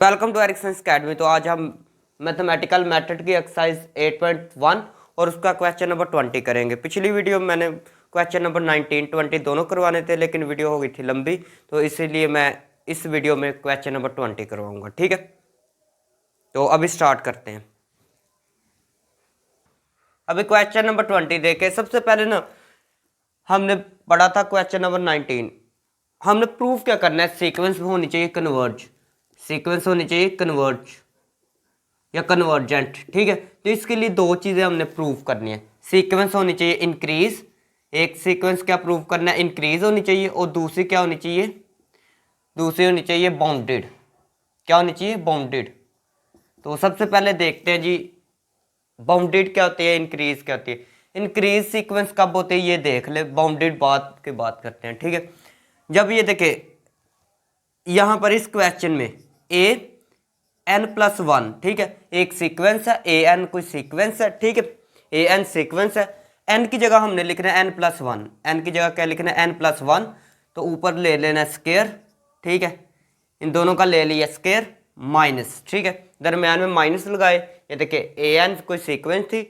Welcome to एरिक्संस academy. तो आज हम मैथमेटिकल मेथड की एक्सरसाइज 8.1 और उसका क्वेश्चन नंबर 20 करेंगे। पिछली वीडियो में मैंने क्वेश्चन नंबर 19, 20 दोनों करवाने थे, लेकिन वीडियो हो गई थी लंबी, तो इसीलिए मैं इस वीडियो में क्वेश्चन नंबर 20 करवाऊंगा। ठीक है, तो अभी स्टार्ट करते हैं। अभी क्वेश्चन नंबर 20 देखे। सबसे पहले ना हमने पढ़ा था क्वेश्चन नंबर 19। हमने प्रूफ क्या करना है, सीक्वेंस में होनी चाहिए कन्वर्ज, सीक्वेंस होनी चाहिए कन्वर्ज या कन्वर्जेंट। ठीक है, तो इसके लिए दो चीज़ें हमने प्रूव करनी है। सीक्वेंस होनी चाहिए इंक्रीज, एक सीक्वेंस क्या प्रूव करना है, इंक्रीज होनी चाहिए, और दूसरी क्या होनी चाहिए, दूसरी होनी चाहिए बाउंडेड। क्या होनी चाहिए, बाउंडेड। तो सबसे पहले देखते हैं जी बाउंडेड क्या होती है, इंक्रीज क्या होती है। इंक्रीज सीक्वेंस कब होते हैं ये देख ले, बाउंडेड बात की बात करते हैं। ठीक है, जब ये देखे यहाँ पर इस क्वेश्चन में ए एन प्लस वन, ठीक है, एक सीक्वेंस है, ए एन कोई सीक्वेंस है। ठीक है, ए एन सीक्वेंस है, एन की जगह हमने लिखना है एन प्लस वन, एन की जगह क्या लिखना है, एन प्लस वन। तो ऊपर ले लेना है स्केयर। ठीक है, इन दोनों का ले लिया स्केयर माइनस। ठीक है, दरम्यान में माइनस लगाए। ये देखिए ए एन कोई सीक्वेंस थी,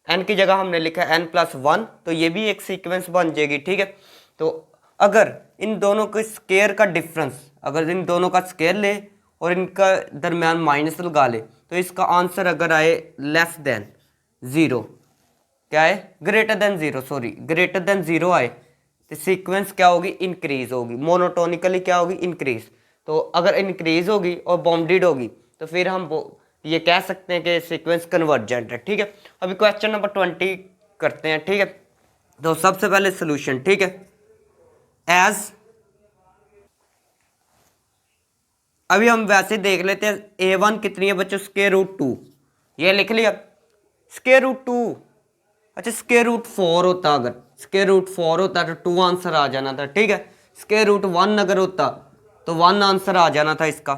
एन की जगह हमने लिखा एन प्लस वन, तो ये भी एक सीक्वेंस बन जाएगी। ठीक है, तो अगर इन दोनों के स्केयर का डिफरेंस, अगर इन दोनों का स्केयर ले और इनका दरम्यान माइनस लगा ले, तो इसका आंसर अगर आए लेस देन ज़ीरो, क्या है, greater than zero, sorry greater than zero आए, तो सीक्वेंस क्या होगी, इंक्रीज होगी, मोनोटोनिकली क्या होगी, इंक्रीज। तो अगर इंक्रीज होगी और बाउंडेड होगी तो फिर हम ये कह सकते हैं कि सीक्वेंस कन्वर्जेंट है। ठीक है, अभी क्वेश्चन नंबर 20 करते हैं। ठीक है, तो सबसे पहले सोल्यूशन। ठीक है, एज अभी हम वैसे देख लेते हैं ए वन कितनी है बच्चों, स्क्वायर रूट टू, ये लिख लिया स्क्वायर रूट टू। अच्छा स्क्वायर रूट फोर होता, अगर स्क्वायर रूट फोर होता तो टू आंसर आ जाना था। ठीक है, स्क्वायर रूट वन अगर होता तो वन आंसर आ जाना था इसका।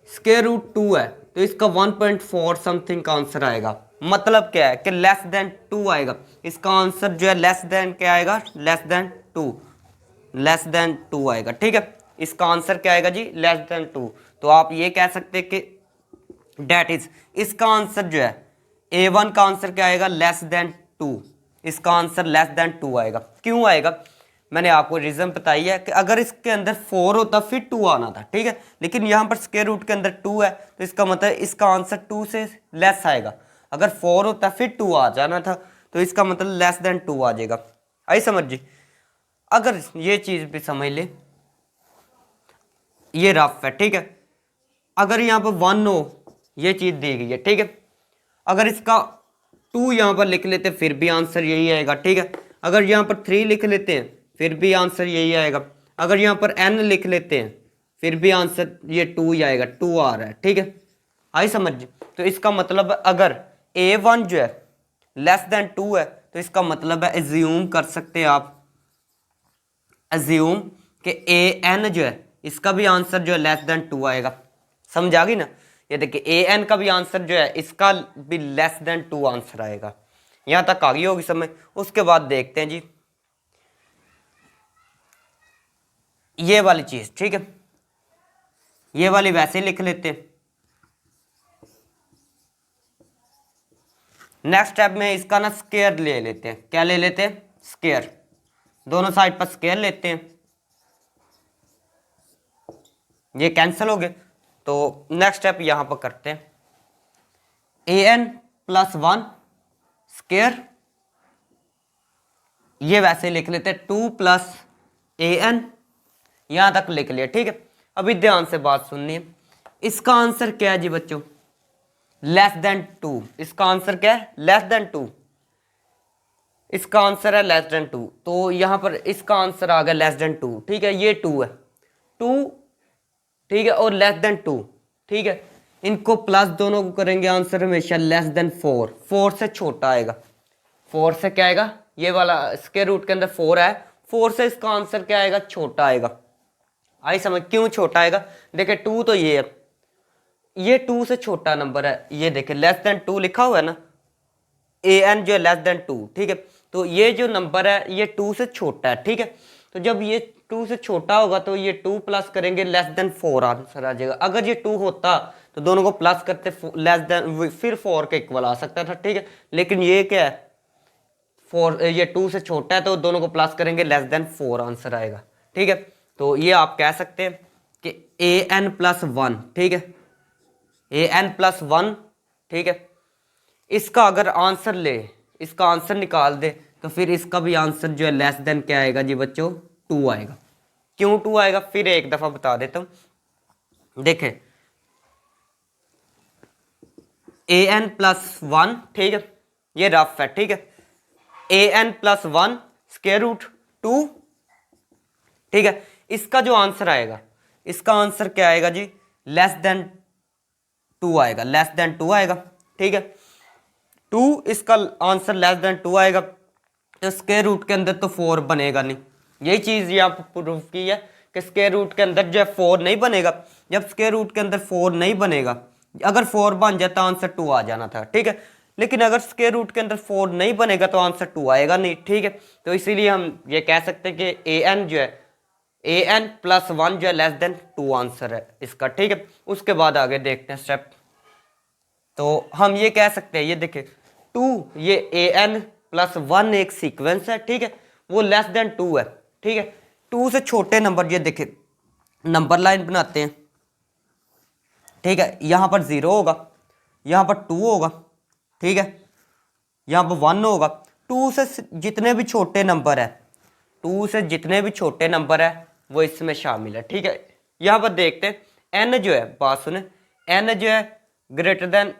स्क्वायर रूट टू है तो इसका 1.4 समथिंग का आंसर आएगा। मतलब क्या है कि लेस देन टू आएगा, इसका आंसर जो है लेस देन क्या आएगा, less than two, less than two आएगा। ठीक है, इसका आंसर क्या आएगा जी, लेस देन टू। तो आप ये कह सकते हैं कि डेट इज, इसका आंसर जो है ए वन का आंसर क्या आएगा, लेस देन टू, इसका आंसर लेस देन टू आएगा। क्यों आएगा, मैंने आपको रीजन बताई है कि अगर इसके अंदर फोर होता फिर टू आना था। ठीक है, लेकिन यहाँ पर स्क्वायर रूट के अंदर टू है, तो इसका मतलब इसका आंसर टू से लेस आएगा। अगर फोर होता फिर टू आ जाना था, तो इसका मतलब लेस देन टू आ जाएगा। आई समझ जी। अगर ये चीज़ भी समझ ले, ये रफ है। ठीक है, अगर यहाँ पर वन हो, ये चीज़ दी गई है। ठीक है, अगर इसका टू यहाँ पर लिख लेते फिर भी आंसर यही आएगा। ठीक है, अगर यहाँ पर थ्री लिख लेते हैं फिर भी आंसर यही आएगा। अगर यहाँ पर एन लिख लेते हैं फिर भी आंसर ये टू ही आएगा, टू आ रहा है। ठीक है, आई समझ। तो इसका मतलब अगर ए वन जो है लेस देन टू है, तो इसका मतलब है एज्यूम कर सकते हैं आप, एज्यूम कि ए एन जो है इसका भी आंसर जो है लेस देन टू आएगा। समझ आ गई ना। ये देखिए ए एन का भी आंसर जो है इसका भी लेस देन टू आंसर आएगा। यहां तक आ गई होगी समझ। उसके बाद देखते हैं जी ये वाली चीज। ठीक है, ये वाली वैसे लिख लेते हैं। नेक्स्ट स्टेप में इसका ना स्केयर ले लेते हैं। क्या ले लेते हैं, स्केयर, दोनों साइड पर स्केयर लेते हैं, ये कैंसिल हो गए। तो नेक्स्ट स्टेप यहां पर करते हैं, A N plus one square, ये वैसे लिख लेते हैं टू प्लस ए एन, यहां तक लिख लिया। ठीक है, अभी ध्यान से बात सुननी है। इसका आंसर क्या है जी बच्चों, लेस देन टू। इसका आंसर क्या है, लेस देन टू, इसका आंसर है लेस देन टू। तो यहां पर इसका आंसर आ गया लेस देन टू। ठीक है, ये टू है, टू, ठीक है, और लेस देन टू। ठीक है, इनको प्लस दोनों को करेंगे, आंसर हमेशा लेस देन फोर, फोर से छोटा आएगा। फोर से क्या आएगा, ये वाला स्क्वायर रूट के अंदर फोर है, फोर से इसका आंसर क्या आएगा, छोटा आएगा। आई समझ, क्यों छोटा आएगा, देखिए टू तो ये है, ये टू से छोटा नंबर है। ये देखिए लेस देन टू लिखा हुआ है ना, ए एन जो है लेस देन टू। ठीक है, तो ये जो नंबर है ये टू से छोटा है। ठीक है, तो जब ये टू से छोटा होगा तो ये टू प्लस करेंगे लेस देन फोर आंसर आ जाएगा। अगर ये टू होता तो दोनों को प्लस करते लेस देन फिर 4 के इक्वल आ सकता था, ठीक है। लेकिन ये क्या है, 4, ये 2 से छोटा है तो दोनों को प्लस करेंगे, लेस देन 4 आंसर आएगा, ठीक है। तो ये आप कह सकते हैं कि an+1, ठीक है, an+1, ठीक है। इसका अगर आंसर ले, इसका आंसर निकाल दे तो फिर इसका भी आंसर जो है लेस देन क्या आएगा जी बच्चों, 2 आएगा। क्यों 2 आएगा, फिर एक दफा बता देता हूं। देखें an+1, ठीक है, ये रफ है, ठीक है। an+1 स्क्वायर रूट 2, ठीक है। इसका जो आंसर आएगा, इसका आंसर क्या आएगा जी, लेस देन 2 आएगा, लेस देन 2 आएगा, ठीक है। 2 इसका आंसर लेस देन 2 आएगा, तो स्क्वायर रूट के अंदर तो 4 बनेगा नहीं। यही चीज़ ये आप प्रूव की है कि स्क्वायर रूट के अंदर जो है 4 नहीं बनेगा। जब स्क्वायर रूट के अंदर 4 नहीं बनेगा, अगर 4 बन जाता आंसर 2 आ जाना था, ठीक है। लेकिन अगर स्क्वायर रूट के अंदर 4 नहीं बनेगा तो आंसर 2 आएगा नहीं, ठीक है। तो इसीलिए हम ये कह सकते हैं कि an जो है, an+1 जो है लेस देन 2 आंसर है इसका, ठीक है। उसके बाद आगे देखते हैं स्टेप। तो हम ये कह सकते हैं, ये देखें 2, ये an+1 एक सीक्वेंस है, ठीक है, वो लेस देन 2 है, ठीक है। 2 से छोटे नंबर, ये देखें नंबर लाइन बनाते हैं, ठीक है। यहाँ पर 0 होगा, यहाँ पर 2 होगा, ठीक है, यहाँ पर 1 होगा। 2 से जितने भी छोटे नंबर है, 2 से जितने भी छोटे नंबर है वो इसमें शामिल है, ठीक है। यहाँ पर देखते हैं n जो है, बात सुने, n जो है ग्रेटर देन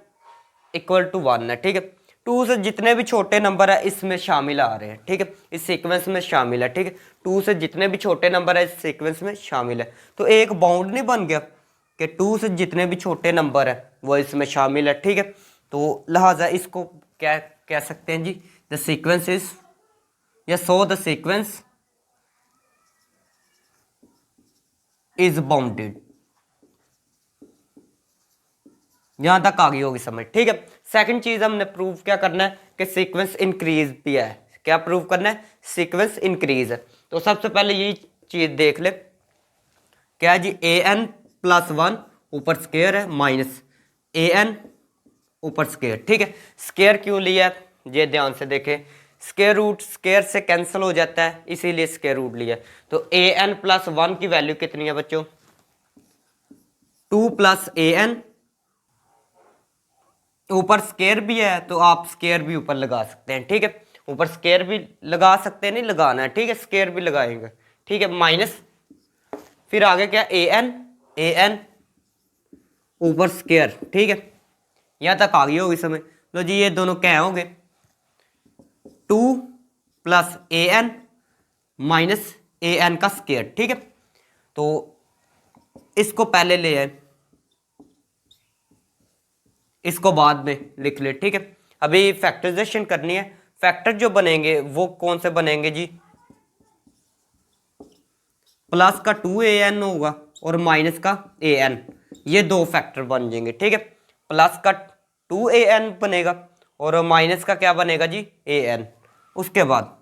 इक्वल टू 1 है, ठीक है। 2 से जितने भी छोटे नंबर है इसमें शामिल आ रहे हैं, ठीक है, इस सीक्वेंस में शामिल है, ठीक है। 2 से जितने भी छोटे नंबर है इस सीक्वेंस में शामिल है। तो एक बाउंड नहीं बन गया कि 2 से जितने भी छोटे नंबर है वो इसमें शामिल है, ठीक है। तो लिहाजा इसको क्या कह सकते हैं जी, द सीक्वेंस इज, या so the sequence is bounded. यहां तक आ गई होगी समझ, ठीक है। सेकंड चीज हमने प्रूव क्या करना है कि सीक्वेंस इंक्रीज दिया है। क्या प्रूव करना है, सीक्वेंस इंक्रीज है। तो सबसे पहले यही चीज देख ले, क्या है जी, an+1 ऊपर स्क्वायर है माइनस an ऊपर स्क्वायर, ठीक है। स्क्वायर क्यों लिया है, ये ध्यान से देखें, स्क्वायर रूट स्क्वायर से कैंसिल हो जाता है, इसीलिए स्क्वायर रूट लिया। तो an+1 की वैल्यू कितनी है बच्चों, 2 + an, ऊपर स्क्वायर भी है तो आप स्क्वायर भी ऊपर लगा सकते हैं, ठीक है। ऊपर स्क्वायर भी लगा सकते हैं, नहीं लगाना है, ठीक है, स्क्वायर भी लगाएंगे, ठीक है, माइनस, फिर आगे क्या, an ऊपर स्क्वायर, ठीक है। यहां तक आ गई होगी समझ। लो जी, ये दोनों क्या होंगे, 2 + an माइनस an का स्क्वायर, ठीक है। तो इसको पहले ले आए, इसको बाद में लिख ले, ठीक है। अभी फैक्टराइजेशन करनी है। फैक्टर जो बनेंगे वो कौन से बनेंगे जी, प्लस का 2an होगा और माइनस का an, ये दो फैक्टर बन जाएंगे, ठीक है। प्लस का 2an बनेगा और माइनस का क्या बनेगा जी, an। उसके बाद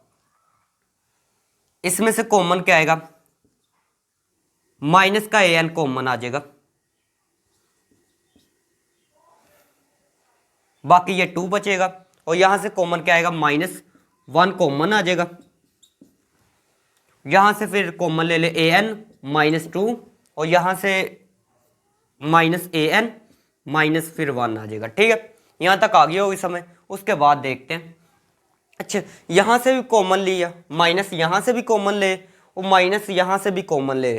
इसमें से कॉमन क्या आएगा, माइनस का an कॉमन आ जाएगा, बाकी ये 2 बचेगा और यहां से कॉमन क्या आएगा, -1 कॉमन आ जाएगा। यहां से फिर कॉमन ले ले an -2 और यहां से -an माइनस फिर 1 आ जाएगा, ठीक है। यहां तक आ गया होगी समय। उसके बाद देखते हैं, अच्छा यहां से भी कॉमन लिया, माइनस यहां से भी कॉमन ले और माइनस यहां से भी कॉमन ले,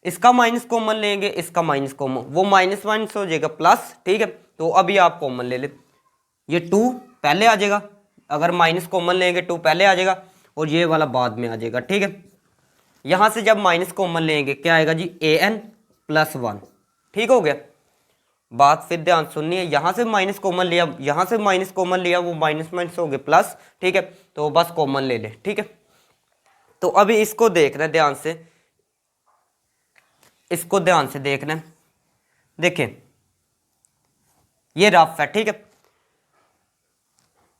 इसका माइनस कॉमन लेंगे, इसका माइनस कॉमन, वो माइनस माइनस हो जाएगा प्लस, ठीक है। तो अभी आप कॉमन ले ले, ये 2 पहले आ जाएगा, अगर माइनस कॉमन लेंगे 2 पहले आ जाएगा और ये वाला बाद में आ जाएगा, ठीक है। यहां से जब माइनस कॉमन लेंगे क्या आएगा जी, an+1, ठीक हो गया। बात फिर ध्यान सुननी है, यहां से माइनस कॉमन लिया, यहां से माइनस कॉमन लिया, वो माइनस माइनस हो गए प्लस, ठीक है। तो बस कॉमन ले ले, ठीक है। तो अभी इसको देखना है ध्यान से, इसको ध्यान से देखना है। देखें ये रफ है, ठीक है।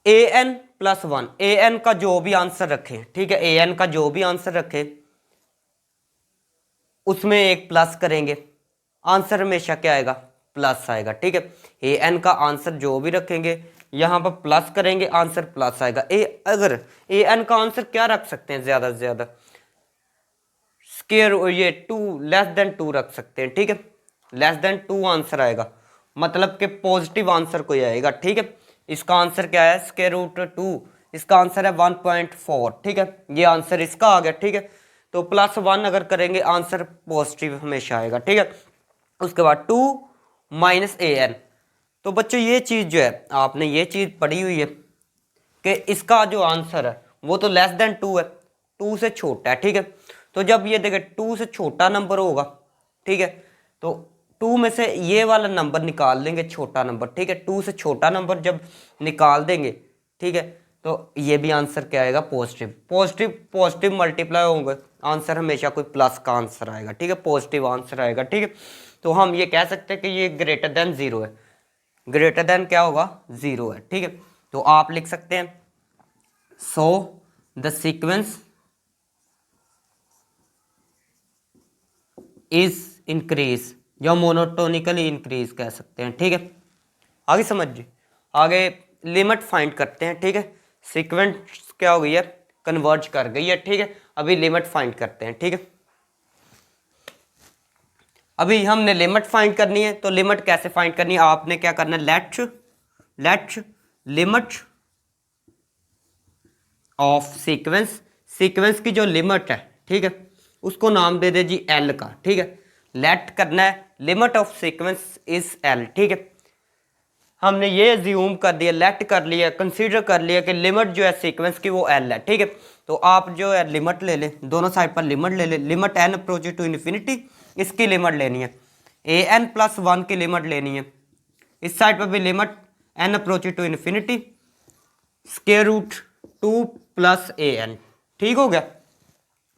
an+1, an का जो भी आंसर रखे, ठीक है, an का जो भी आंसर रखे उसमें एक प्लस करेंगे, आंसर हमेशा क्या आएगा, प्लस आएगा। ठीक है, ए एन का आंसर जो भी रखेंगे यहाँ पर प्लस करेंगे, आंसर प्लस आएगा। अगर ए एन का आंसर क्या रख सकते हैं, ज़्यादा से ज़्यादा स्केयर, ये 2 लेस देन 2 रख सकते हैं। ठीक है, लेस देन 2 आंसर आएगा, मतलब कि पॉजिटिव आंसर कोई आएगा। ठीक है, इसका आंसर क्या है, स्केयर रूट 2, इसका आंसर है 1.4। ठीक है, ये आंसर इसका आ गया। ठीक है, तो +1 अगर करेंगे आंसर पॉजिटिव हमेशा आएगा। ठीक है, उसके बाद 2 माइनस ए एन। तो बच्चों ये चीज़ जो है आपने ये चीज़ पढ़ी हुई है कि इसका जो आंसर है वो तो लेस देन 2 है, 2 से छोटा है। ठीक है, तो जब ये देखे 2 से छोटा नंबर होगा, ठीक है, तो 2 में से ये वाला नंबर निकाल देंगे, छोटा नंबर। ठीक है, 2 से छोटा नंबर जब निकाल देंगे, ठीक है, तो ये भी आंसर क्या आएगा, पॉजिटिव। पॉजिटिव पॉजिटिव मल्टीप्लाई होंगे, आंसर हमेशा कोई प्लस का आंसर आएगा। ठीक है, पॉजिटिव आंसर आएगा। ठीक है, तो हम ये कह सकते हैं कि ये ग्रेटर देन 0 है, ग्रेटर देन क्या होगा, 0 है। ठीक है, तो आप लिख सकते हैं so the sequence is increase, या मोनोटोनिकली इंक्रीज कह सकते हैं। ठीक है, आगे समझिए, आगे लिमिट फाइंड करते हैं। ठीक है, सीक्वेंस क्या हो गई है, कन्वर्ज कर गई है। ठीक है, अभी लिमिट फाइंड करते हैं। ठीक है, अभी हमने लिमिट फाइंड करनी है, तो लिमिट कैसे फाइंड करनी है, आपने क्या करना है, let limit of sequence, sequence की जो लिमिट है, ठीक है, उसको नाम दे दे जी एल का। ठीक है, लेट करना है, limit of sequence is L. ठीक है, हमने ये ज्यूम कर दिया, लेट कर लिया, कंसीडर कर लिया कि लिमिट जो है सीक्वेंस की वो एल है। ठीक है, तो आप जो है लिमिट ले लें, दोनों साइड पर लिमिट ले लें, limit n approach to infinity, इसकी लिमिट लेनी है, ए एन प्लस 1 की लिमिट लेनी है, इस साइड पर भी limit n approach to infinity square root 2 plus a n. ठीक हो गया,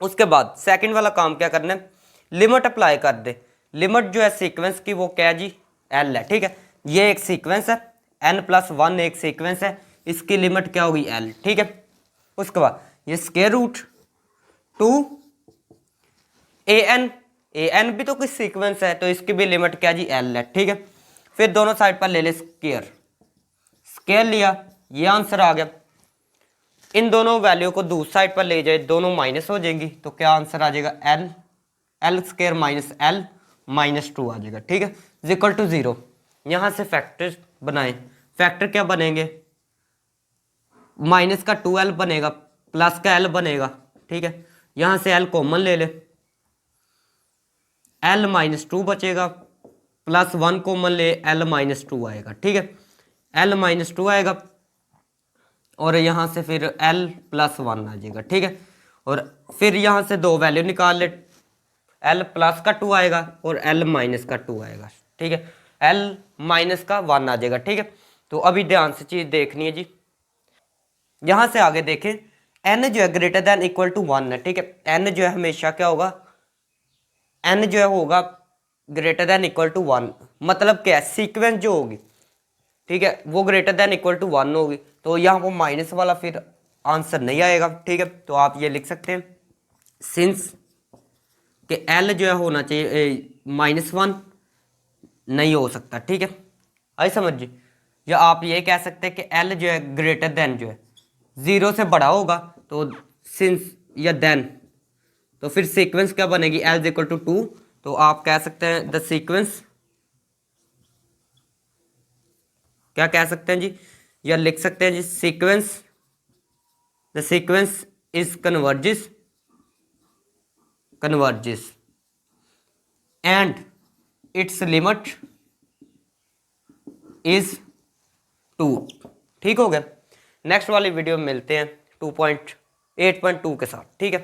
उसके बाद सेकंड वाला काम क्या करना है, लिमिट अप्लाई कर दे। लिमिट जो है सीक्वेंस की वो क्या है जी, एल है। ठीक है, ये एक सीक्वेंस है, n+1 एक सीक्वेंस है, इसकी लिमिट क्या होगी, एल। ठीक है, उसके बाद ये स्क्वायर रूट 2 ए एन भी तो कुछ सीक्वेंस है, तो इसकी भी लिमिट क्या जी, एल है। ठीक है, फिर दोनों साइड पर ले ले स्क्वायर, स्क्वायर लिया, ये आंसर आ गया। इन दोनों वैल्यू को दूसरी साइड पर ले जाए, दोनों माइनस हो जाएंगी, तो क्या आंसर आ जाएगा, L square minus L minus 2 आ जाएगा। ठीक है, इक्वल टू 0। यहाँ से फैक्टर बनाएं, फैक्टर क्या बनेंगे, माइनस का 2l बनेगा, प्लस का l बनेगा। ठीक है, यहाँ से l कॉमन ले ले, l माइनस 2 बचेगा, प्लस 1 कॉमन ले, l माइनस 2 आएगा। ठीक है, l माइनस 2 आएगा, और यहाँ से फिर l प्लस 1 आ जाएगा। ठीक है, और फिर यहाँ से दो वैल्यू निकाल ले, l प्लस का 2 आएगा और l माइनस का 2 आएगा। ठीक है, l माइनस का 1 आ जाएगा। ठीक है, तो अभी ध्यान से चीज़ देखनी है जी, यहाँ से आगे देखें, n जो है ग्रेटर देन इक्वल टू 1 है। ठीक है, n जो है हमेशा क्या होगा, n जो है होगा ग्रेटर देन इक्वल टू 1, मतलब क्या है, सीक्वेंस जो होगी, ठीक है, वो ग्रेटर देन इक्वल टू 1 होगी, तो यहाँ वो माइनस वाला फिर आंसर नहीं आएगा। ठीक है, तो आप ये लिख सकते हैं सिंस कि l जो है होना चाहिए -1 नहीं हो सकता। ठीक है, आई समझिए, या आप ये कह सकते हैं कि l जो है ग्रेटर देन जो है 0 से बड़ा होगा, तो सिंस या देन, तो फिर सीक्वेंस क्या बनेगी, l इक्वल टू 2, तो आप कह सकते हैं द सीक्वेंस, क्या कह सकते हैं जी, या लिख सकते हैं जी sequence, the sequence is converges and its limit is 2। ठीक हो गया, नेक्स्ट वाली वीडियो में मिलते हैं 2.8.2 के साथ। ठीक है।